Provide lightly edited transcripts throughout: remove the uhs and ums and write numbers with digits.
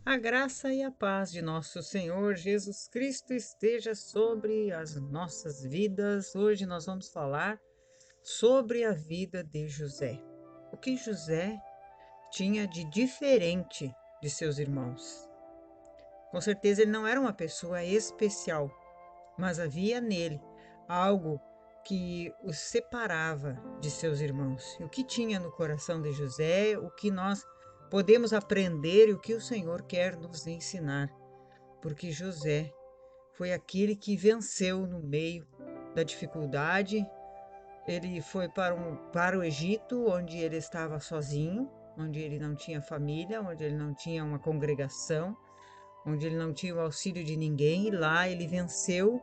A graça e a paz de nosso Senhor Jesus Cristo esteja sobre as nossas vidas. Hoje nós vamos falar sobre a vida de José. O que José tinha de diferente de seus irmãos? Com certeza ele não era uma pessoa especial, mas havia nele algo que o separava de seus irmãos. E o que tinha no coração de José, o que nós podemos aprender e o que o Senhor quer nos ensinar. Porque José foi aquele que venceu no meio da dificuldade. Ele foi para o Egito, onde ele estava sozinho, onde ele não tinha família, onde ele não tinha uma congregação, onde ele não tinha o auxílio de ninguém, e lá ele venceu.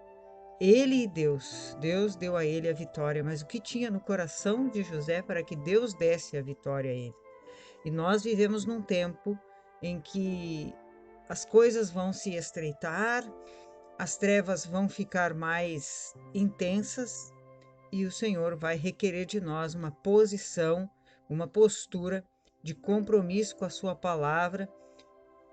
Ele e Deus. Deus deu a ele a vitória, mas o que tinha no coração de José para que Deus desse a vitória a ele? E nós vivemos num tempo em que as coisas vão se estreitar, as trevas vão ficar mais intensas e o Senhor vai requerer de nós uma posição, uma postura de compromisso com a Sua palavra.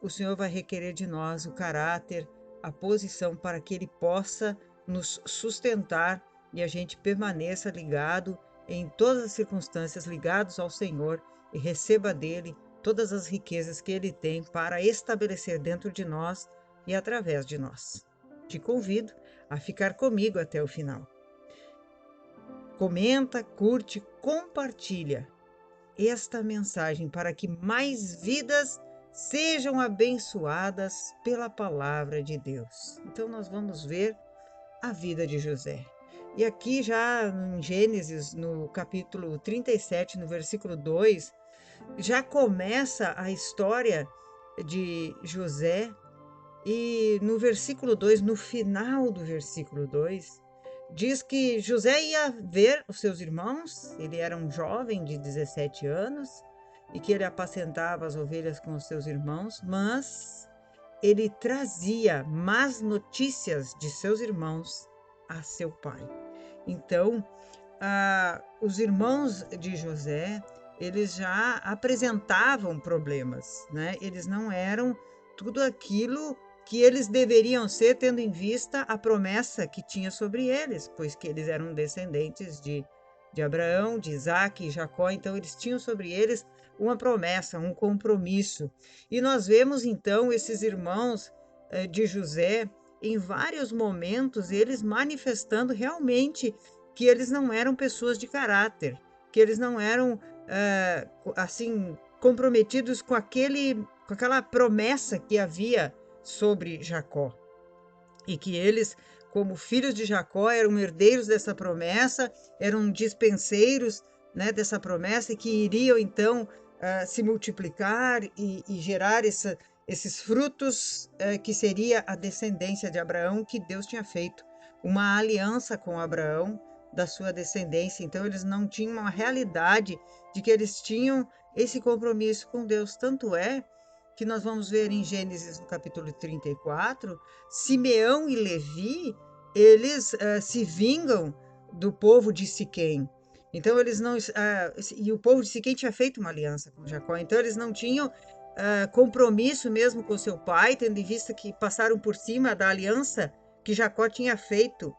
O Senhor vai requerer de nós o caráter, a posição para que Ele possa nos sustentar e a gente permaneça ligado em todas as circunstâncias, ligados ao Senhor e receba dele todas as riquezas que Ele tem para estabelecer dentro de nós e através de nós. Te convido a ficar comigo até o final. Comenta, curte, compartilha esta mensagem para que mais vidas sejam abençoadas pela palavra de Deus. Então nós vamos ver a vida de José. E aqui já em Gênesis, no capítulo 37, no versículo 2, já começa a história de José. E no versículo 2, no final do versículo 2, diz que José ia ver os seus irmãos. Ele era um jovem de 17 anos e que ele apacentava as ovelhas com os seus irmãos, mas ele trazia más notícias de seus irmãos a seu pai. Então, os irmãos de José, eles já apresentavam problemas, né? Eles não eram tudo aquilo que eles deveriam ser, tendo em vista a promessa que tinha sobre eles, pois que eles eram descendentes de Abraão, de Isaac e Jacó, então eles tinham sobre eles uma promessa, um compromisso. E nós vemos então esses irmãos de José, em vários momentos, eles manifestando realmente que eles não eram pessoas de caráter, que eles não eram assim comprometidos com aquela promessa que havia sobre Jacó, e que eles, como filhos de Jacó, eram herdeiros dessa promessa, eram dispenseiros, né, dessa promessa, e que iriam então se multiplicar e gerar esses frutos, que seria a descendência de Abraão, que Deus tinha feito uma aliança com Abraão, da sua descendência. Então eles não tinham uma realidade de que eles tinham esse compromisso com Deus. Tanto é que nós vamos ver em Gênesis, no capítulo 34, Simeão e Levi, eles se vingam do povo de Siquém. Então eles não, e o povo de Siquém tinha feito uma aliança com Jacó, então eles não tinham compromisso mesmo com seu pai, tendo em vista que passaram por cima da aliança que Jacó tinha feito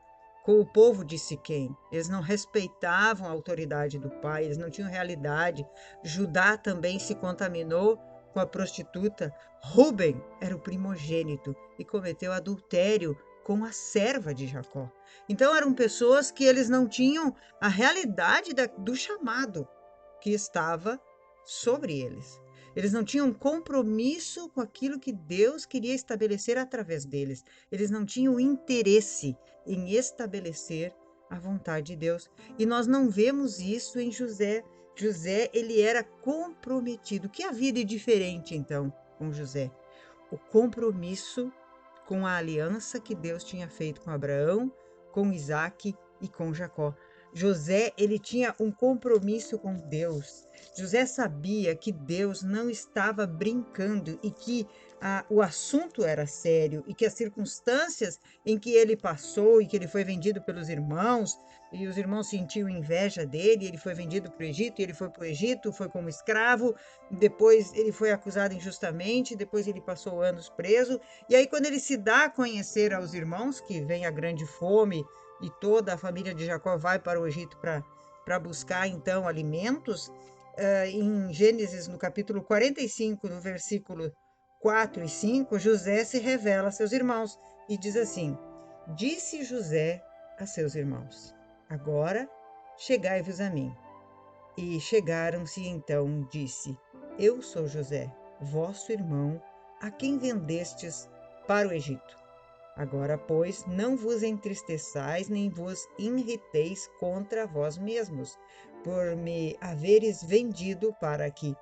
com o povo de Siquém. Eles não respeitavam a autoridade do pai, eles não tinham realidade. Judá também se contaminou com a prostituta. Ruben era o primogênito e cometeu adultério com a serva de Jacó. Então eram pessoas que eles não tinham a realidade do chamado que estava sobre eles. Eles não tinham compromisso com aquilo que Deus queria estabelecer através deles. Eles não tinham interesse em estabelecer a vontade de Deus. E nós não vemos isso em José. José, ele era comprometido. Que havia de diferente, então, com José? O compromisso com a aliança que Deus tinha feito com Abraão, com Isaac e com Jacó. José, ele tinha um compromisso com Deus. José sabia que Deus não estava brincando e que o assunto era sério e que as circunstâncias em que ele passou e que ele foi vendido pelos irmãos, e os irmãos sentiam inveja dele, ele foi vendido para o Egito, e ele foi para o Egito, foi como escravo, depois ele foi acusado injustamente, depois ele passou anos preso, e aí quando ele se dá a conhecer aos irmãos, que vem a grande fome, e toda a família de Jacó vai para o Egito para buscar então alimentos, em Gênesis, no capítulo 45, no versículo 4 e 5, José se revela a seus irmãos e diz assim: Disse José a seus irmãos: Agora chegai-vos a mim. E chegaram-se então, disse: Eu sou José, vosso irmão, a quem vendestes para o Egito. Agora, pois, não vos entristeçais, nem vos irriteis contra vós mesmos, por me haveres vendido para aqui,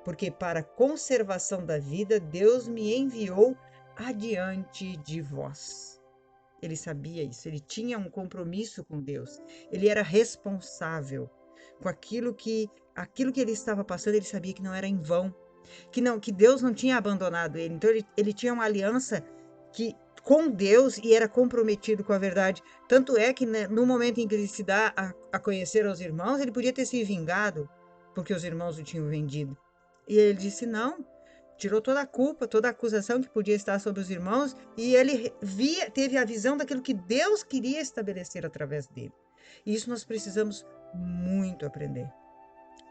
porque para a conservação da vida Deus me enviou adiante de vós. Ele sabia isso, ele tinha um compromisso com Deus, ele era responsável com aquilo que ele estava passando, ele sabia que não era em vão, que Deus não tinha abandonado ele. Então ele tinha uma aliança que com Deus e era comprometido com a verdade. Tanto é que, né, no momento em que ele se dá a conhecer aos irmãos, ele podia ter se vingado porque os irmãos o tinham vendido. E ele disse não, tirou toda a culpa, toda a acusação que podia estar sobre os irmãos, e ele teve a visão daquilo que Deus queria estabelecer através dele. E isso nós precisamos muito aprender.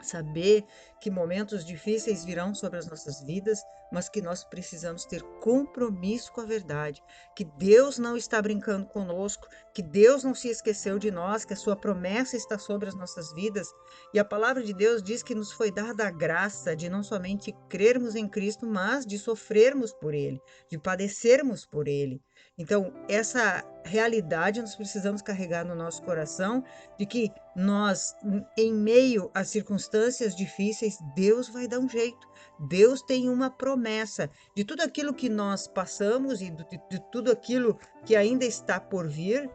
Saber que momentos difíceis virão sobre as nossas vidas, mas que nós precisamos ter compromisso com a verdade, que Deus não está brincando conosco, que Deus não se esqueceu de nós, que a sua promessa está sobre as nossas vidas. E a palavra de Deus diz que nos foi dada a graça de não somente crermos em Cristo, mas de sofrermos por Ele, de padecermos por Ele. Então, essa realidade nós precisamos carregar no nosso coração, de que nós, em meio às circunstâncias difíceis, Deus vai dar um jeito. Deus tem uma promessa de tudo aquilo que nós passamos e de tudo aquilo que ainda está por vir.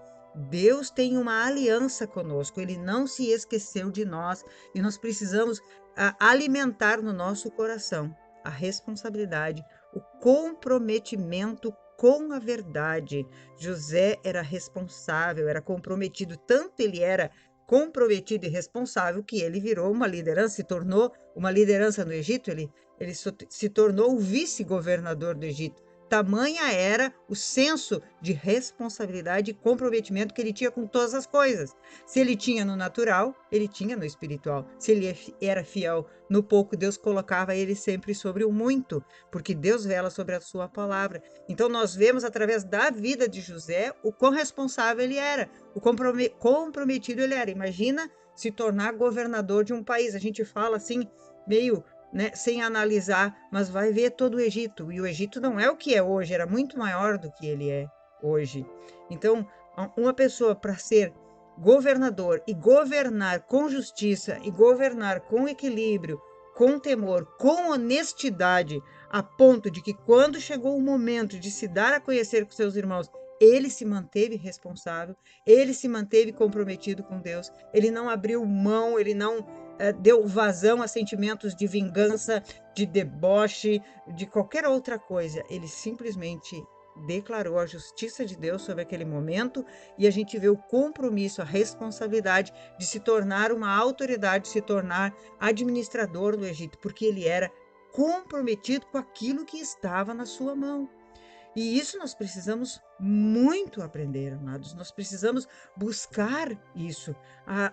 Deus tem uma aliança conosco, Ele não se esqueceu de nós e nós precisamos alimentar no nosso coração a responsabilidade, o comprometimento com a verdade. José era responsável, era comprometido, tanto ele era comprometido e responsável que ele virou uma liderança, se tornou uma liderança no Egito, ele se tornou o vice-governador do Egito. Tamanha era o senso de responsabilidade e comprometimento que ele tinha com todas as coisas. Se ele tinha no natural, ele tinha no espiritual. Se ele era fiel no pouco, Deus colocava ele sempre sobre o muito, porque Deus vela sobre a sua palavra. Então nós vemos através da vida de José o quão responsável ele era, o comprometido ele era. Imagina se tornar governador de um país. A gente fala assim, meio, né, sem analisar, mas vai ver todo o Egito. E o Egito não é o que é hoje, era muito maior do que ele é hoje. Então, uma pessoa para ser governador e governar com justiça e governar com equilíbrio, com temor, com honestidade, a ponto de que quando chegou o momento de se dar a conhecer com seus irmãos, ele se manteve responsável, ele se manteve comprometido com Deus, ele não abriu mão, ele não deu vazão a sentimentos de vingança, de deboche, de qualquer outra coisa. Ele simplesmente declarou a justiça de Deus sobre aquele momento, e a gente vê o compromisso, a responsabilidade de se tornar uma autoridade, de se tornar administrador do Egito, porque ele era comprometido com aquilo que estava na sua mão. E isso nós precisamos muito aprender, amados. Nós precisamos buscar isso.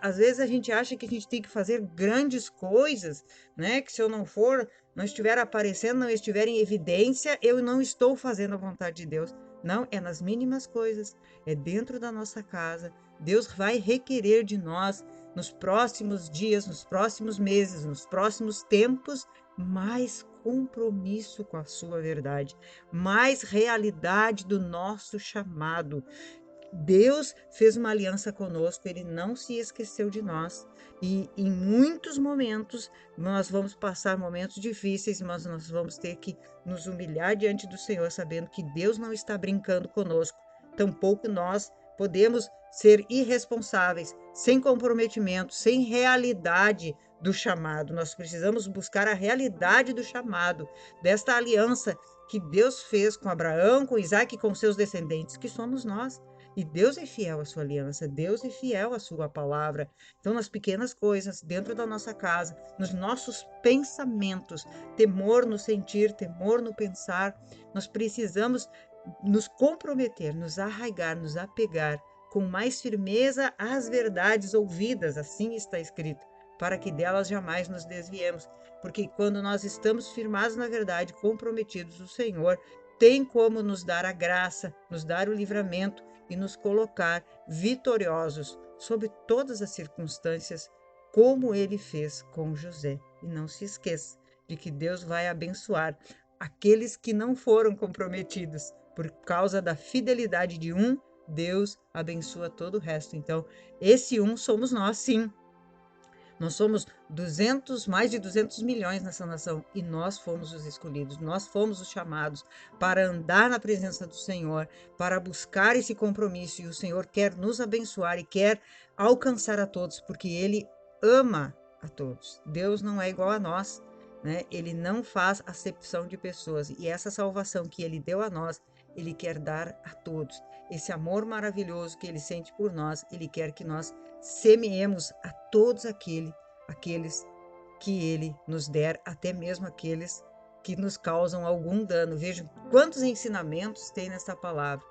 Às vezes a gente acha que a gente tem que fazer grandes coisas, né? Que se eu não for, não estiver aparecendo, não estiver em evidência, eu não estou fazendo a vontade de Deus. Não, é nas mínimas coisas, é dentro da nossa casa. Deus vai requerer de nós, nos próximos dias, nos próximos meses, nos próximos tempos, mais compromisso com a sua verdade, mais realidade do nosso chamado. Deus fez uma aliança conosco, Ele não se esqueceu de nós. E em muitos momentos nós vamos passar momentos difíceis, mas nós vamos ter que nos humilhar diante do Senhor, sabendo que Deus não está brincando conosco. Tampouco nós podemos ser irresponsáveis, sem comprometimento, sem realidade do chamado. Nós precisamos buscar a realidade do chamado, desta aliança que Deus fez com Abraão, com Isaac e com seus descendentes, que somos nós. E Deus é fiel à sua aliança, Deus é fiel à sua palavra. Então, nas pequenas coisas, dentro da nossa casa, nos nossos pensamentos, temor no sentir, temor no pensar, nós precisamos nos comprometer, nos arraigar, nos apegar com mais firmeza às verdades ouvidas, assim está escrito, para que delas jamais nos desviemos. Porque quando nós estamos firmados na verdade, comprometidos, o Senhor tem como nos dar a graça, nos dar o livramento e nos colocar vitoriosos sobre todas as circunstâncias, como ele fez com José. E não se esqueça de que Deus vai abençoar aqueles que não foram comprometidos. Por causa da fidelidade de um, Deus abençoa todo o resto. Então, esse um somos nós, sim. Nós somos mais de 200 milhões nessa nação e nós fomos os escolhidos, nós fomos os chamados para andar na presença do Senhor, para buscar esse compromisso, e o Senhor quer nos abençoar e quer alcançar a todos, porque Ele ama a todos. Deus não é igual a nós, né? Ele não faz acepção de pessoas, e essa salvação que Ele deu a nós, Ele quer dar a todos. Esse amor maravilhoso que Ele sente por nós, Ele quer que nós semeemos a todos aqueles que Ele nos der, até mesmo aqueles que nos causam algum dano. Vejam quantos ensinamentos tem nessa palavra.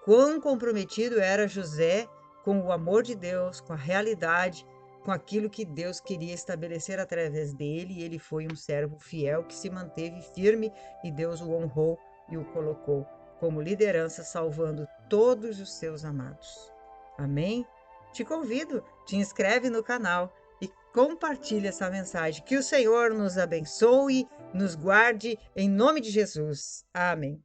Quão comprometido era José com o amor de Deus, com a realidade, com aquilo que Deus queria estabelecer através dele, e ele foi um servo fiel que se manteve firme, e Deus o honrou e o colocou como liderança, salvando todos os seus amados. Amém? Te convido, te inscreve no canal e compartilhe essa mensagem. Que o Senhor nos abençoe, nos guarde, em nome de Jesus. Amém.